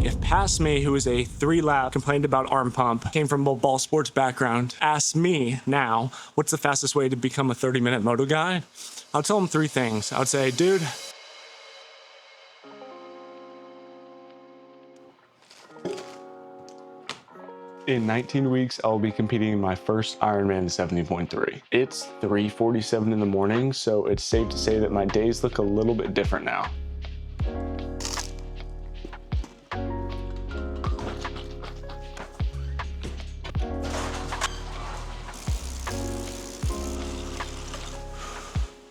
If past me, who is a 3-lap, complained about arm pump, came from a ball sports background, asked me now, what's the fastest way to become a 30-minute moto guy? I'll tell him 3 things. I would say, dude, in 19 weeks, I'll be competing in my first Ironman 70.3. It's 3:47 in the morning, so it's safe to say that my days look a little bit different now.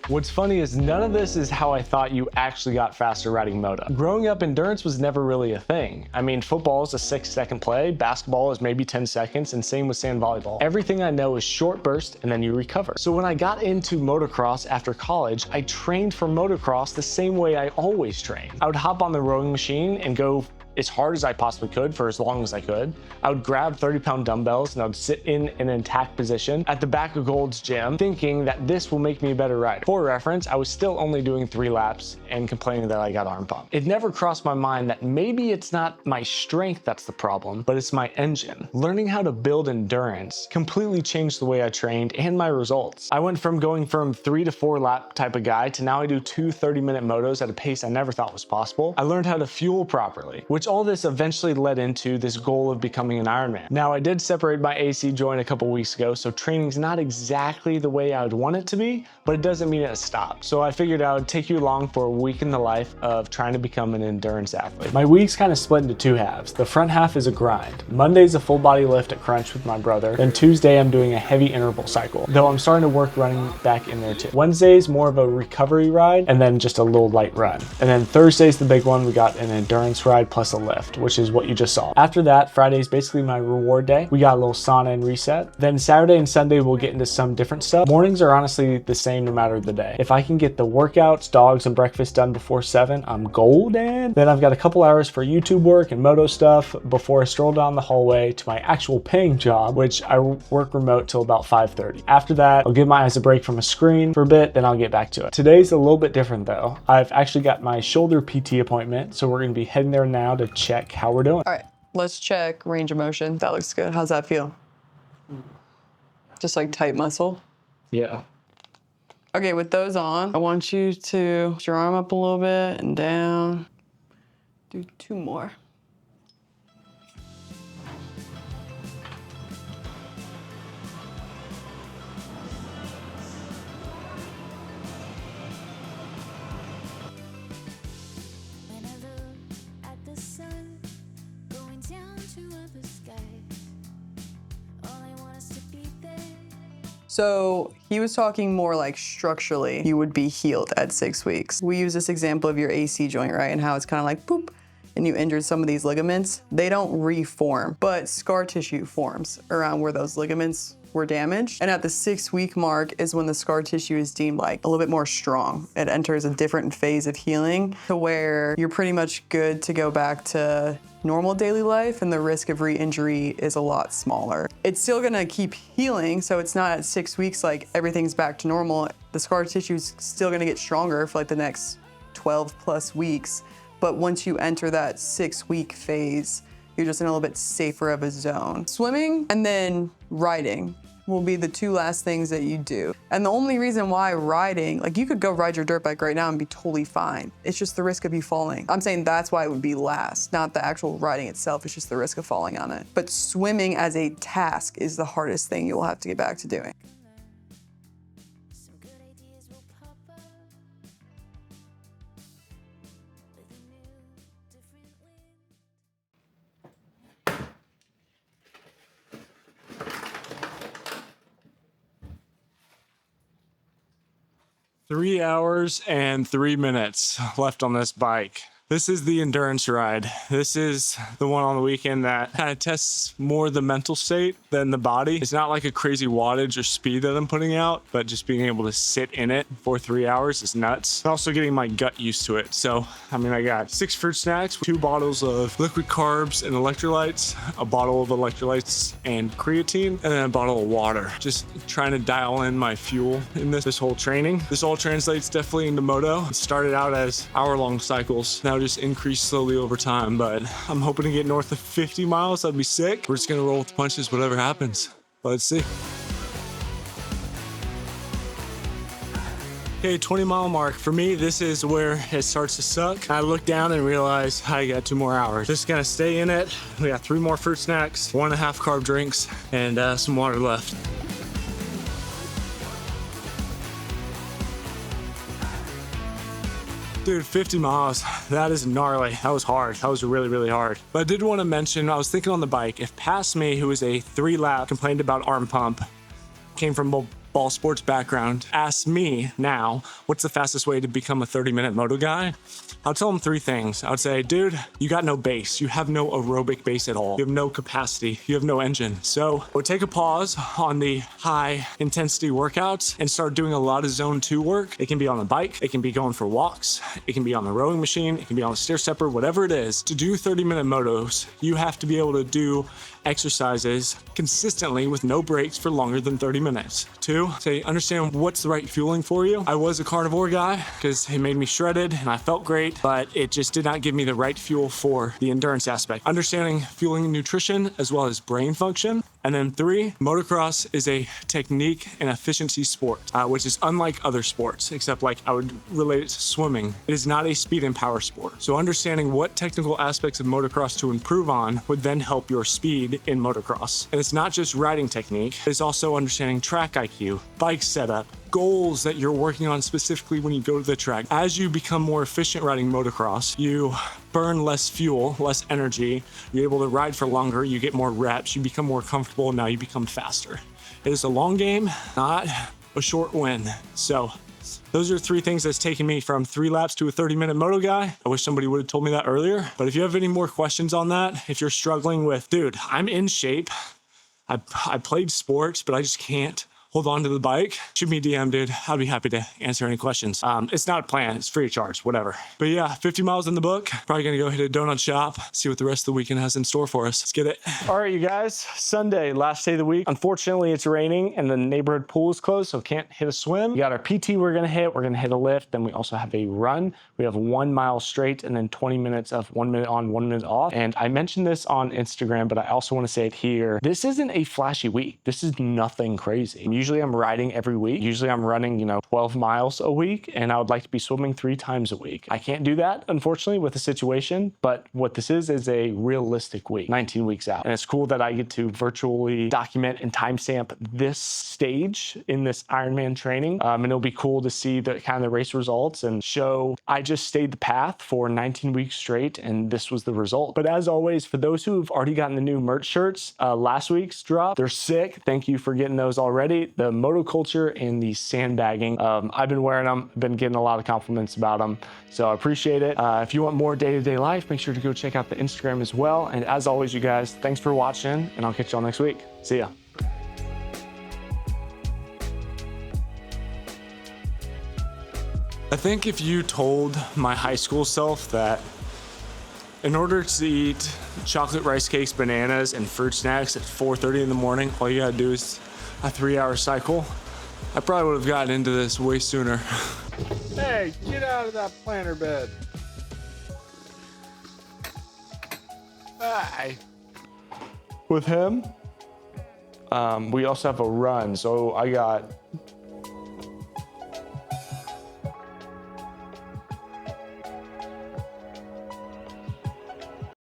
What's funny is none of this is how I thought you actually got faster riding Moto. Growing up, endurance was never really a thing. I mean, football is a 6-second play, basketball is maybe 10 seconds, and same with sand volleyball. Everything I know is short burst and then you recover. So when I got into motocross after college, I trained for motocross the same way I always train. I would hop on the rowing machine and go as hard as I possibly could for as long as I could. I would grab 30-pound dumbbells and I would sit in an attack position at the back of Gold's gym, thinking that this will make me a better rider. For reference, I was still only doing 3 laps and complaining that I got arm pump. It never crossed my mind that maybe it's not my strength that's the problem, but it's my engine. Learning how to build endurance completely changed the way I trained and my results. I went from going from 3 to 4 lap type of guy to now I do 2 30-minute motos at a pace I never thought was possible. I learned how to fuel properly, which all this eventually led into this goal of becoming an Ironman. Now, I did separate my AC joint a couple weeks ago, so training's not exactly the way I would want it to be, but it doesn't mean it stopped. So I figured I would take you along for a week in the life of trying to become an endurance athlete. My week's kind of split into 2 halves. The front half is a grind. Monday's a full body lift at Crunch with my brother. Then Tuesday, I'm doing a heavy interval cycle, though I'm starting to work running back in there too. Wednesday's more of a recovery ride and then just a little light run. And then Thursday's the big one. We got an endurance ride plus a lift, which is what you just saw. After that, Friday's basically my reward day. We got a little sauna and reset. Then Saturday and Sunday, we'll get into some different stuff. Mornings are honestly the same no matter the day. If I can get the workouts, dogs, and breakfast done before 7, I'm golden. Then I've got a couple hours for YouTube work and moto stuff before I stroll down the hallway to my actual paying job, which I work remote till about 5:30. After that, I'll give my eyes a break from a screen for a bit, then I'll get back to it. Today's a little bit different though. I've actually got my shoulder PT appointment, so we're gonna be heading there now to check how we're doing. All right, let's check range of motion. That looks good. How's that feel? Just like tight muscle? Yeah. Okay, with those on, I want you to put your arm up a little bit and down. Do 2 more. So he was talking more like structurally, you would be healed at 6 weeks. We use this example of your AC joint, right? And how it's kind of like boop, and you injured some of these ligaments. They don't reform, but scar tissue forms around where those ligaments were damaged. And at the 6-week mark is when the scar tissue is deemed like a little bit more strong. It enters a different phase of healing to where you're pretty much good to go back to normal daily life, and the risk of re-injury is a lot smaller. It's still gonna keep healing, so it's not at 6 weeks like everything's back to normal. The scar tissue is still gonna get stronger for like the next 12 plus weeks, but once you enter that 6-week phase, you're just in a little bit safer of a zone. Swimming and then riding will be the 2 last things that you do. And the only reason why riding, like you could go ride your dirt bike right now and be totally fine. It's just the risk of you falling. I'm saying that's why it would be last, not the actual riding itself. It's just the risk of falling on it. But swimming as a task is the hardest thing you'll have to get back to doing. Some good ideas will pop up with a new, different wind. 3 hours and 3 minutes left on this bike. This is the endurance ride. This is the one on the weekend that kind of tests more the mental state than the body. It's not like a crazy wattage or speed that I'm putting out, but just being able to sit in it for 3 hours is nuts. And also getting my gut used to it. So, I mean, I got 6 fruit snacks, 2 bottles of liquid carbs and electrolytes, a bottle of electrolytes and creatine, and then a bottle of water. Just trying to dial in my fuel in this whole training. This all translates definitely into moto. It started out as hour-long cycles. Now now just increase slowly over time, but I'm hoping to get north of 50 miles. That'd be sick. We're just gonna roll with the punches, whatever happens. Let's see. Okay, 20-mile mark. For me, this is where it starts to suck. I look down and realize I got 2 more hours. Just gonna stay in it. We got 3 more fruit snacks, 1.5 carb drinks, and some water left. Dude, 50 miles, that is gnarly. That was hard. That was really, really hard. But I did want to mention, I was thinking on the bike, if past me, who was a 3-lap, complained about arm pump, came from ball sports background, asked me now, what's the fastest way to become a 30-minute moto guy? I'll tell him 3 things. I would say, dude, you got no base. You have no aerobic base at all. You have no capacity. You have no engine. So we'll take a pause on the high intensity workouts and start doing a lot of zone 2 work. It can be on the bike. It can be going for walks. It can be on the rowing machine. It can be on the stair stepper, whatever it is. To do 30-minute motos, you have to be able to do exercises consistently with no breaks for longer than 30 minutes. 2, say, understand what's the right fueling for you. I was a carnivore guy because it made me shredded and I felt great, but it just did not give me the right fuel for the endurance aspect. Understanding fueling and nutrition as well as brain function. And then 3, motocross is a technique and efficiency sport, which is unlike other sports, except like I would relate it to swimming. It is not a speed and power sport. So understanding what technical aspects of motocross to improve on would then help your speed in motocross. And it's not just riding technique, it's also understanding track IQ, bike setup, goals that you're working on specifically when you go to the track. As you become more efficient riding motocross, you burn less fuel, less energy, you're able to ride for longer, you get more reps, you become more comfortable, and now you become faster. It is a long game, not a short win. So those are 3 things that's taken me from 3 laps to a 30-minute moto guy. I wish somebody would have told me that earlier. But if you have any more questions on that, if you're struggling with, dude, I'm in shape, I played sports, but I just can't hold on to the bike, shoot me a DM, dude. I'll be happy to answer any questions. It's not a plan, it's free of charge, whatever. But yeah, 50 miles in the book. Probably gonna go hit a donut shop, see what the rest of the weekend has in store for us. Let's get it. All right, you guys, Sunday, last day of the week. Unfortunately, it's raining and the neighborhood pool is closed, so can't hit a swim. We got our PT we're gonna hit a lift, then we also have a run. We have 1 mile straight and then 20 minutes of 1 minute on, 1 minute off. And I mentioned this on Instagram, but I also wanna say it here. This isn't a flashy week. This is nothing crazy. Usually I'm riding every week. Usually I'm running, 12 miles a week, and I would like to be swimming 3 times a week. I can't do that, unfortunately, with the situation, but what this is a realistic week, 19 weeks out. And it's cool that I get to virtually document and timestamp this stage in this Ironman training. And it'll be cool to see the kind of the race results and show I just stayed the path for 19 weeks straight, and this was the result. But as always, for those who've already gotten the new merch shirts, last week's drop, they're sick. Thank you for getting those already. The moto culture and the sandbagging. I've been wearing them, been getting a lot of compliments about them, so I appreciate it. If you want more day-to-day life, make sure to go check out the Instagram as well. And as always, you guys, thanks for watching, and I'll catch y'all next week. See ya. I think if you told my high school self that in order to eat chocolate rice cakes, bananas, and fruit snacks at 4:30 in the morning, all you gotta do is a 3-hour cycle, I probably would have gotten into this way sooner. Hey, get out of that planter bed. Bye. With him, we also have a run, so I got